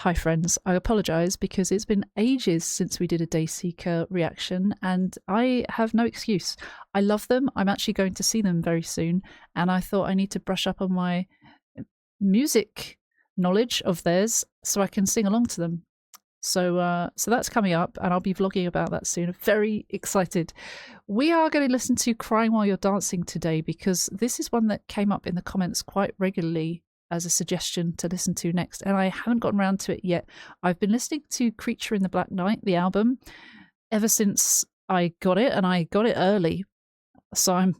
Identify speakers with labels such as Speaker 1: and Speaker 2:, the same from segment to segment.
Speaker 1: Hi friends, I apologise because it's been ages since we did a Dayseeker reaction and I have no excuse. I love them, I'm actually going to see them very soon, and I thought I need to brush up on my music knowledge of theirs so I can sing along to them. So that's coming up and I'll be vlogging about that soon. Very excited. We are going to listen to Crying While You're Dancing today because this is one that came up in the comments quite regularly as a suggestion to listen to next, and I haven't gotten around to it yet. I've been listening to Creature in the Black Night, the album, ever since I got it, and I got it early. So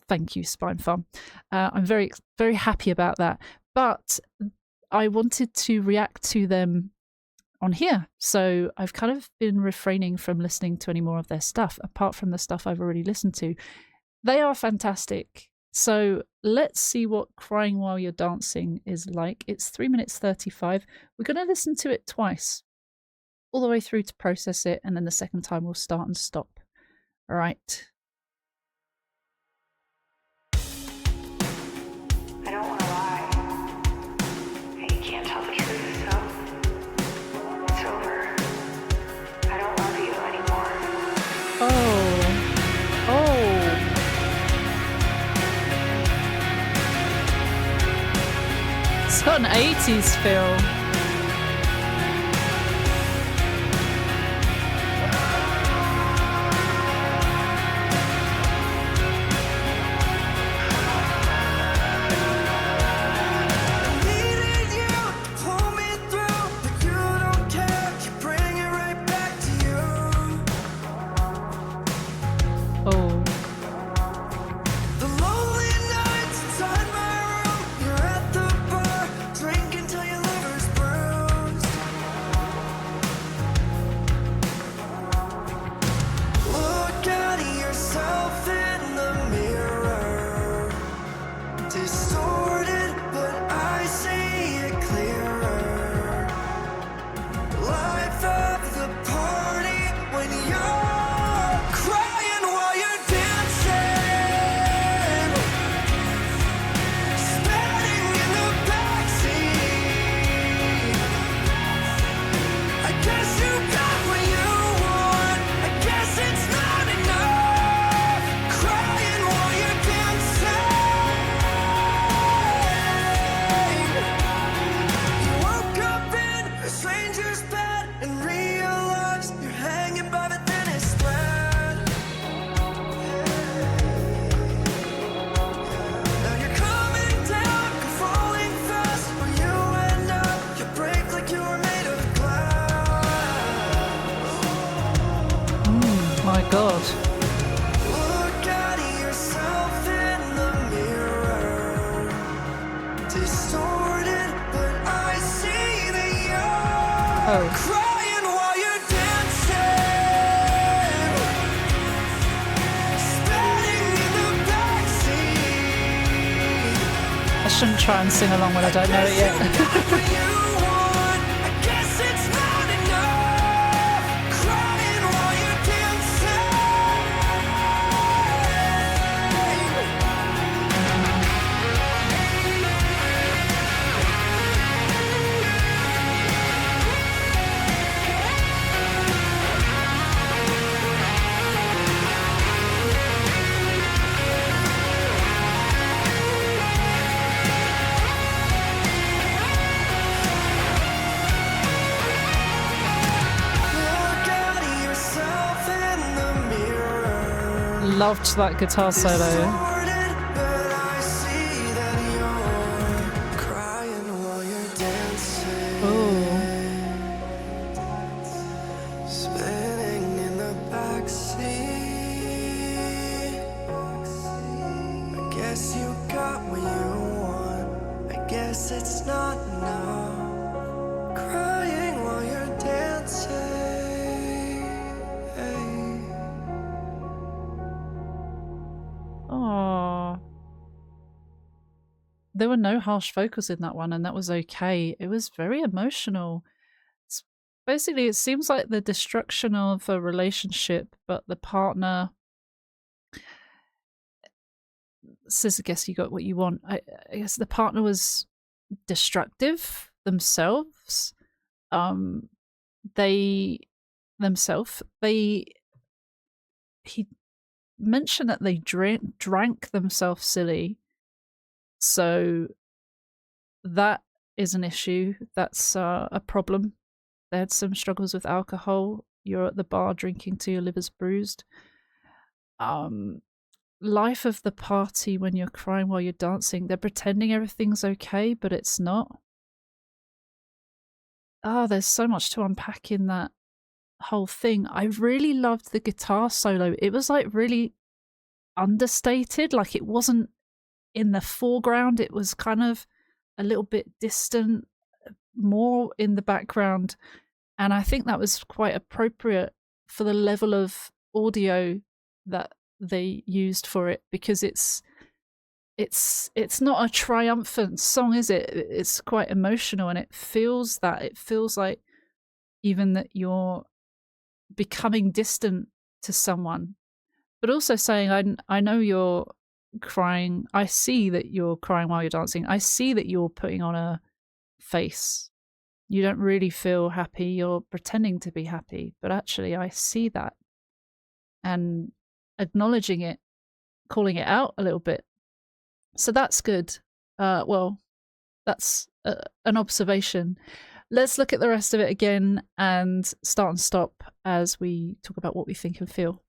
Speaker 1: thank you, Spinefarm. I'm very, very happy about that. But I wanted to react to them on here, so I've kind of been refraining from listening to any more of their stuff, apart from the stuff I've already listened to. They are fantastic. So let's see what Crying While You're Dancing is like. It's 3 minutes 35. We're going to listen to it twice, all the way through to process it, and then the second time we'll start and stop. All right.
Speaker 2: I don't want to lie. And you can't tell the truth, so it's over. I don't love you anymore.
Speaker 1: Oh. It's got an 80s feel. My God.
Speaker 3: Look at yourself in the mirror. Distorted, but I see that you're crying while you're dancing. Spinning in the backseat.
Speaker 1: I shouldn't try and sing along when I don't know it yet. Loved that guitar solo.
Speaker 3: It's not now. Crying while you're dancing.
Speaker 1: Aww. There were no harsh vocals in that one, and that was okay. It was very emotional. Basically, it seems like the destruction of a relationship, but the partner says, I guess you got what you want. I guess the partner was destructive themselves. They he mentioned that they drank themselves silly, so that is an issue. That's a problem. They had some struggles with alcohol. You're at the bar drinking till your liver's bruised. Life of the party when you're crying while you're dancing. They're pretending everything's okay, but it's not. There's so much to unpack in that whole thing. I really loved the guitar solo. It was like really understated, like it wasn't in the foreground. It was kind of a little bit distant, more in the background. And I think that was quite appropriate for the level of audio that they used for it, because it's not a triumphant song, is it? It's quite emotional, and it feels like even that you're becoming distant to someone, but also saying, I know you're crying. I see that you're crying while you're dancing. I see that you're putting on a face. You don't really feel happy. You're pretending to be happy, but actually I see that. And acknowledging it, calling it out a little bit. So that's good. Well, that's an observation. Let's look at the rest of it again and start and stop as we talk about what we think and feel.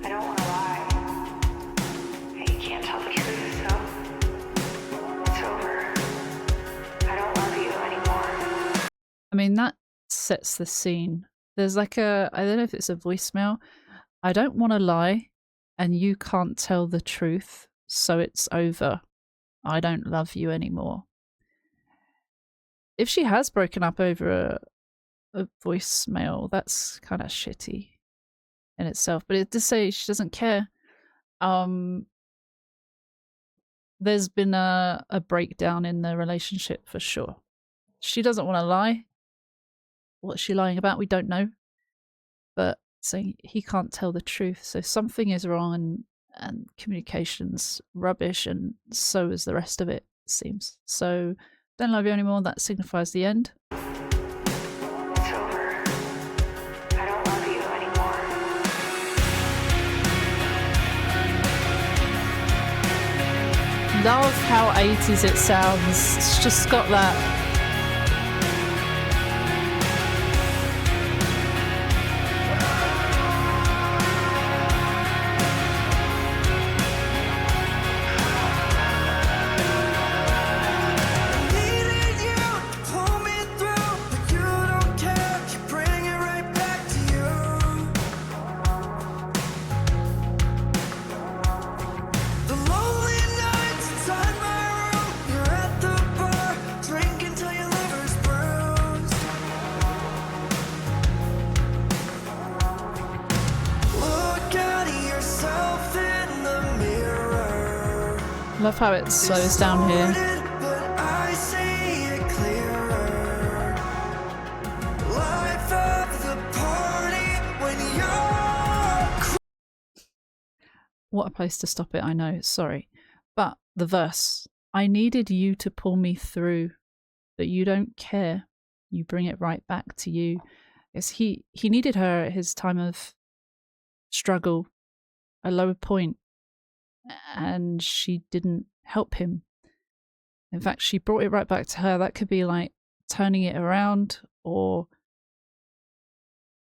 Speaker 2: I don't want to lie. You can't tell the truth, so it's over. I don't love you anymore.
Speaker 1: I mean, that sets the scene. There's like I don't know if it's a voicemail. I don't want to lie, and you can't tell the truth, so it's over. I don't love you anymore. If she has broken up over a voicemail, that's kind of shitty in itself. But it does say she doesn't care. There's been a breakdown in the relationship for sure. She doesn't want to lie. What's she lying about? We don't know. But saying he can't tell the truth, so something is wrong, and communication's rubbish, and so is the rest of it, seems. So don't love you anymore, that signifies the end.
Speaker 2: It's over. I don't love you anymore.
Speaker 1: Love how 80s it sounds. It's just got that. Love how it slows down here. What a place to stop it, I know, sorry. But the verse, I needed you to pull me through, but you don't care. You bring it right back to you. Yes, he needed her at his time of struggle, a lower point, and she didn't help him. In fact, she brought it right back to her. That could be like turning it around, or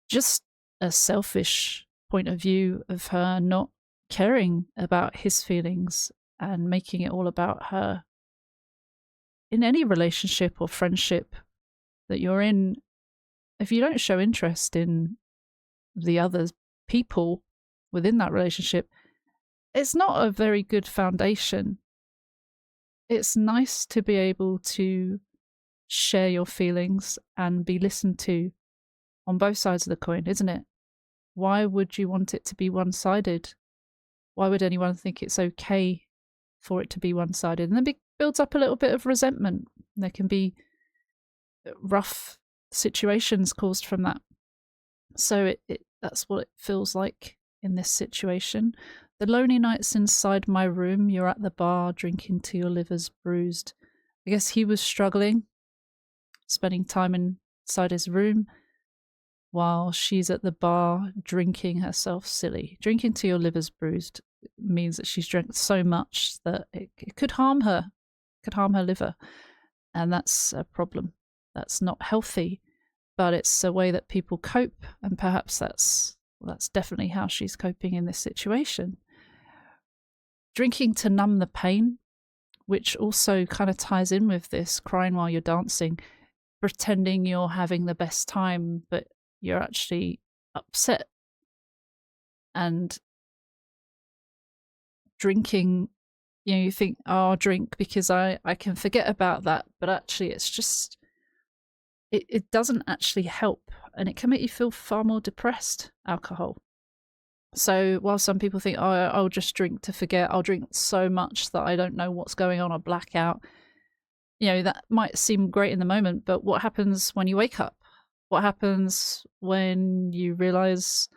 Speaker 1: just a selfish point of view of her not caring about his feelings and making it all about her. In any relationship or friendship that you're in, if you don't show interest in the other people within that relationship, it's not a very good foundation. It's nice to be able to share your feelings and be listened to on both sides of the coin, isn't it? Why would you want it to be one-sided? Why would anyone think it's okay for it to be one-sided? And then it builds up a little bit of resentment. There can be rough situations caused from that. So that's what it feels like in this situation. The lonely nights inside my room, you're at the bar, drinking till your liver's bruised. I guess he was struggling, spending time inside his room, while she's at the bar drinking herself silly. Drinking till your liver's bruised means that she's drank so much that it could harm her, liver. And that's a problem. That's not healthy, but it's a way that people cope. And perhaps that's definitely how she's coping in this situation. Drinking to numb the pain, which also kind of ties in with this crying while you're dancing, pretending you're having the best time, but you're actually upset. And drinking, you think, oh, I'll drink because I can forget about that. But actually, it's just, it doesn't actually help. And it can make you feel far more depressed, alcohol. So while some people think, oh, I'll just drink to forget, I'll drink so much that I don't know what's going on, I'll black out. That might seem great in the moment, but what happens when you wake up? What happens when you realize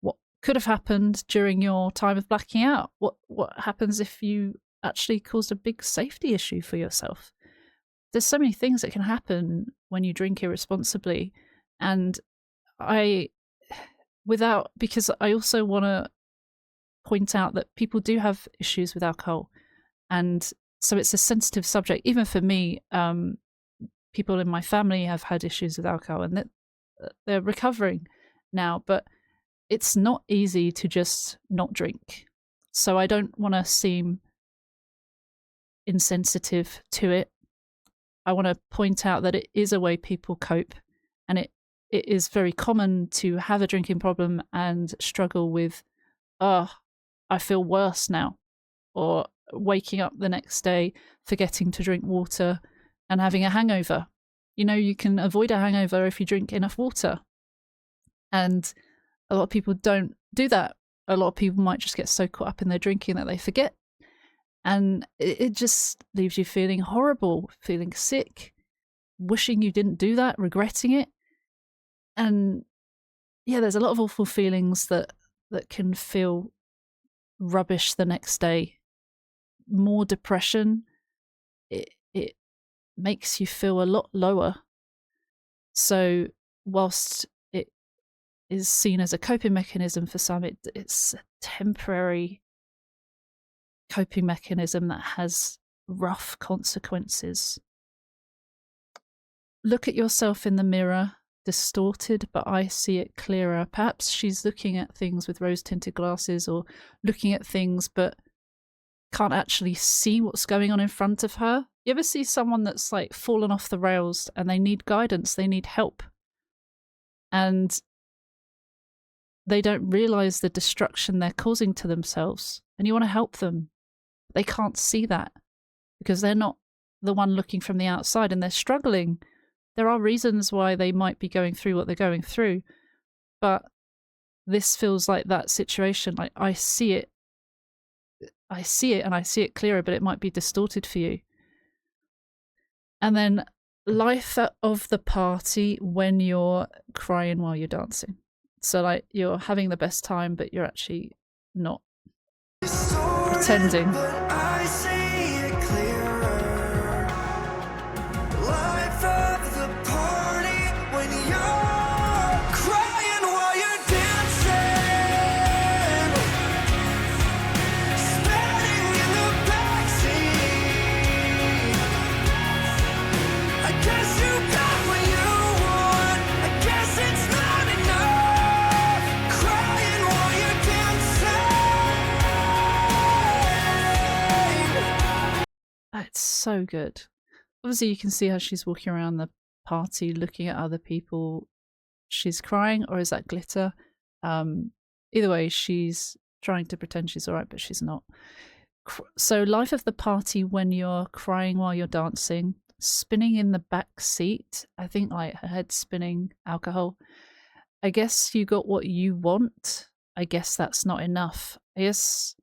Speaker 1: what could have happened during your time of blacking out? What happens if you actually caused a big safety issue for yourself? There's so many things that can happen when you drink irresponsibly. And because I also want to point out that people do have issues with alcohol. And so it's a sensitive subject. Even for me, people in my family have had issues with alcohol and they're recovering now, but it's not easy to just not drink. So I don't want to seem insensitive to it. I want to point out that it is a way people cope, and it is very common to have a drinking problem and struggle with, oh, I feel worse now, or waking up the next day, forgetting to drink water and having a hangover. You can avoid a hangover if you drink enough water. And a lot of people don't do that. A lot of people might just get so caught up in their drinking that they forget. And it just leaves you feeling horrible, feeling sick, wishing you didn't do that, regretting it. And yeah, there's a lot of awful feelings that can feel rubbish the next day. More depression. It makes you feel a lot lower. So whilst it is seen as a coping mechanism for some, it's a temporary coping mechanism that has rough consequences. Look at yourself in the mirror, distorted, but I see it clearer. Perhaps she's looking at things with rose-tinted glasses, or looking at things but can't actually see what's going on in front of her. You ever see someone that's like fallen off the rails and they need guidance, they need help, and they don't realize the destruction they're causing to themselves, and you want to help them. They can't see that because they're not the one looking from the outside, and they're struggling. There are reasons why they might be going through what they're going through, but this feels like that situation. Like, I see it and I see it clearer, but it might be distorted for you. And then life of the party when you're crying while you're dancing. So like, you're having the best time, but you're actually not. Pretending.
Speaker 3: I see it clearer. Life of the party when you're crying while you're dancing. Spinning in the backseat. I guess you got what you want. I guess it's not enough. Crying while you're dancing.
Speaker 1: It's so good. Obviously, you can see how she's walking around the party looking at other people. She's crying, or is that glitter? Either way, she's trying to pretend she's all right, but she's not. So life of the party when you're crying while you're dancing, spinning in the back seat. I think like her head spinning, alcohol. I guess you got what you want. I guess that's not enough. I guess,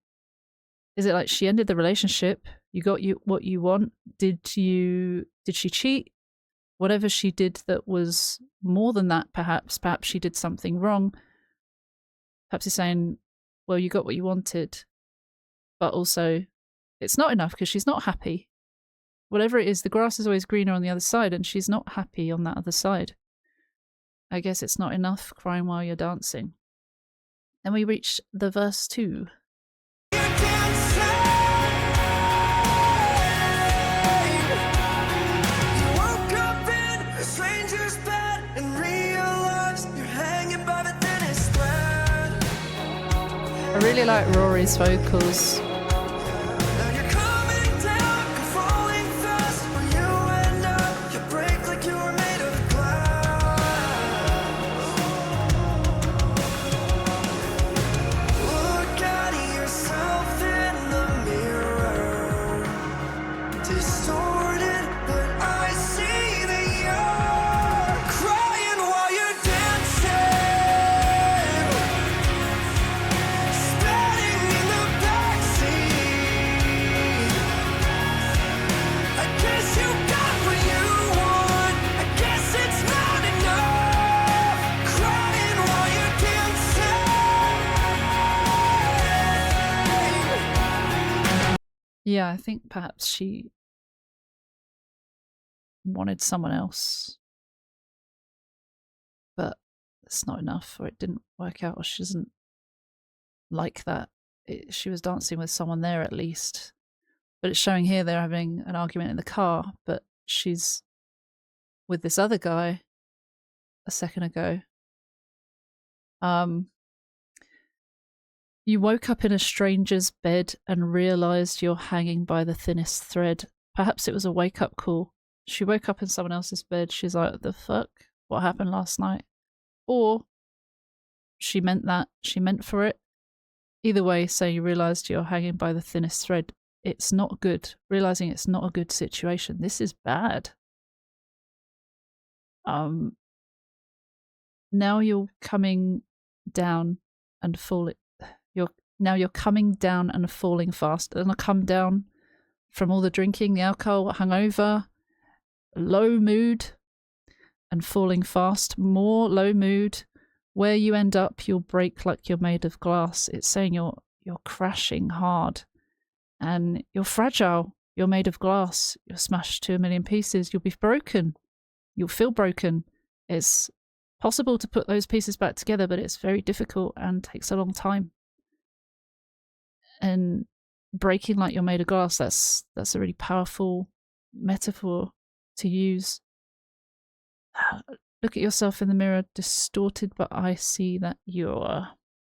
Speaker 1: is it like she ended the relationship? You got what you want. Did she cheat? Whatever she did that was more than that, perhaps she did something wrong. Perhaps he's saying, well, you got what you wanted, but also it's not enough because she's not happy. Whatever it is, the grass is always greener on the other side, and she's not happy on that other side. I guess it's not enough crying while you're dancing. Then we reach the verse 2. I really like Rory's vocals. Yeah, I think perhaps she wanted someone else, but it's not enough, or it didn't work out, or she doesn't like that. She was dancing with someone there at least, but it's showing here they're having an argument in the car, but she's with this other guy a second ago. You woke up in a stranger's bed and realised you're hanging by the thinnest thread. Perhaps it was a wake-up call. She woke up in someone else's bed. She's like, the fuck? What happened last night? Or she meant that. She meant for it. Either way, say you realised you're hanging by the thinnest thread. It's not good. Realising it's not a good situation. This is bad. Now you're coming down and falling. You're coming down and falling fast. And I come down from all the drinking, the alcohol, hungover, low mood, and falling fast. More low mood. Where you end up, you'll break like you're made of glass. It's saying you're crashing hard, and you're fragile. You're made of glass. You're smashed to a million pieces. You'll be broken. You'll feel broken. It's possible to put those pieces back together, but it's very difficult and takes a long time. And breaking like you're made of glass, that's a really powerful metaphor to use. Look at yourself in the mirror, distorted, but I see that you're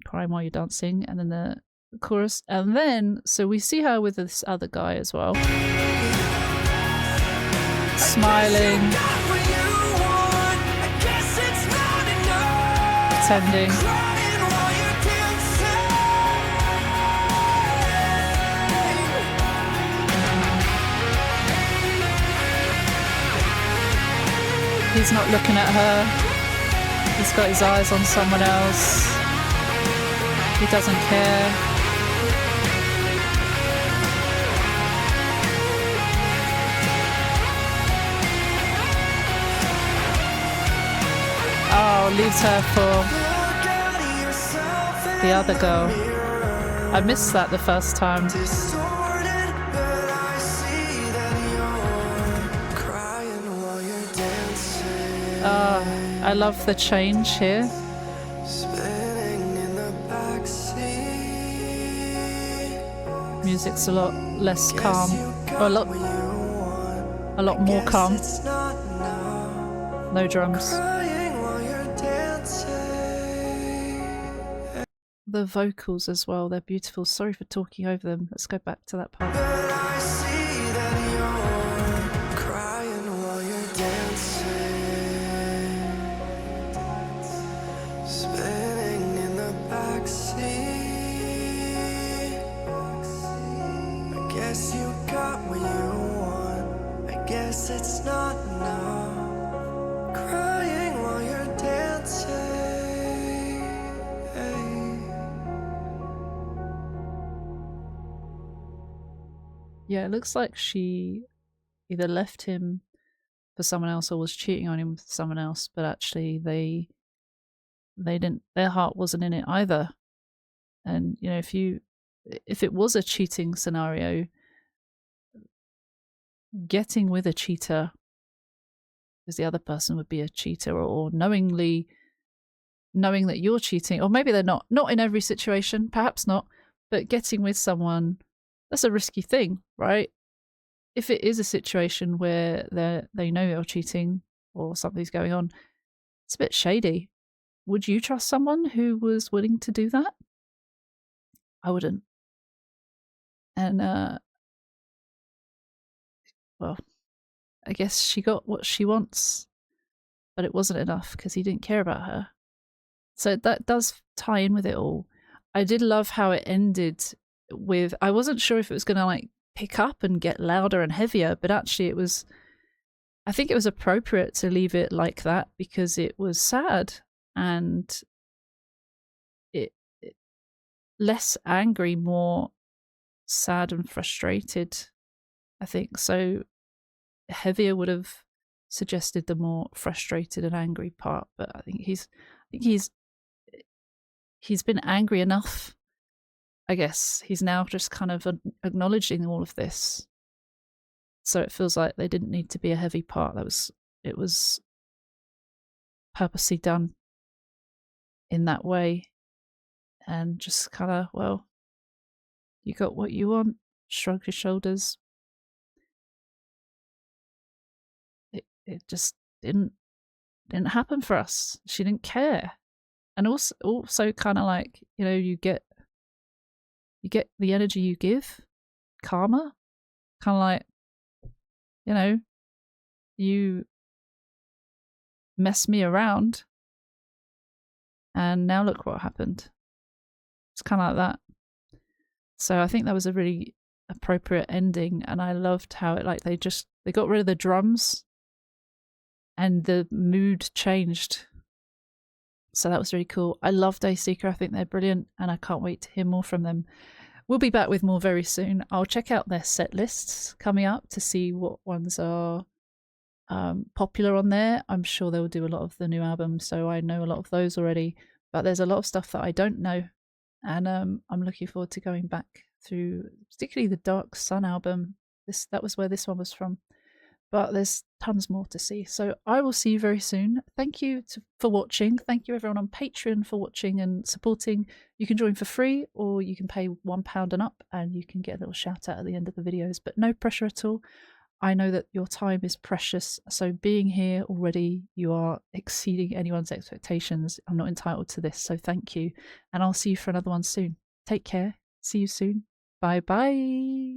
Speaker 1: crying while you're dancing. And then the chorus. And then, so we see her with this other guy as well. Smiling. Pretending. He's not looking at her. He's got his eyes on someone else. He doesn't care. Oh, leaves her for the other girl. I missed that the first time. I love the change here. Music's a lot less calm, or a lot more calm. No drums. The vocals as well, they're beautiful. Sorry for talking over them. Let's go back to that part.
Speaker 3: It's not enough crying while you're dancing.
Speaker 1: Yeah, it looks like she either left him for someone else or was cheating on him with someone else, but actually they didn't, their heart wasn't in it either. And you know, if it was a cheating scenario, getting with a cheater, because the other person would be a cheater, or knowingly knowing that you're cheating, or maybe they're not in every situation, perhaps not, but getting with someone, that's a risky thing, right? If it is a situation where they know you're cheating or something's going on, it's a bit shady. Would you trust someone who was willing to do that? I wouldn't. And well, I guess she got what she wants, but it wasn't enough because he didn't care about her. So that does tie in with it all. I did love how it ended with, I wasn't sure if it was going to like pick up and get louder and heavier, but actually I think it was appropriate to leave it like that because it was sad and it less angry, more sad and frustrated, I think. So heavier would have suggested the more frustrated and angry part, but I think he's been angry enough. I guess he's now just kind of acknowledging all of this. So it feels like they didn't need to be a heavy part. It was purposely done in that way, and just kind of, well, you got what you want. Shrug your shoulders. It just didn't happen for us. She didn't care, and also kind of like, you know, you get the energy you give, karma. Kind of like, you know, you mess me around, and now look what happened. It's kind of like that. So I think that was a really appropriate ending, and I loved how it, like, they got rid of the drums and the mood changed. So that was really cool. I love Dayseeker. I think they're brilliant, and I can't wait to hear more from them. We'll be back with more very soon. I'll check out their set lists coming up to see what ones are popular on there. I'm sure they'll do a lot of the new albums, so I know a lot of those already, but there's a lot of stuff that I don't know, and I'm looking forward to going back through, particularly the Dark Sun album. That was where this one was from, but there's tons more to see. So I will see you very soon. Thank you for watching. Thank you everyone on Patreon for watching and supporting. You can join for free, or you can pay £1 and up, and you can get a little shout out at the end of the videos, but no pressure at all. I know that your time is precious, so being here already, you are exceeding anyone's expectations. I'm not entitled to this, so thank you. And I'll see you for another one soon. Take care. See you soon. Bye bye.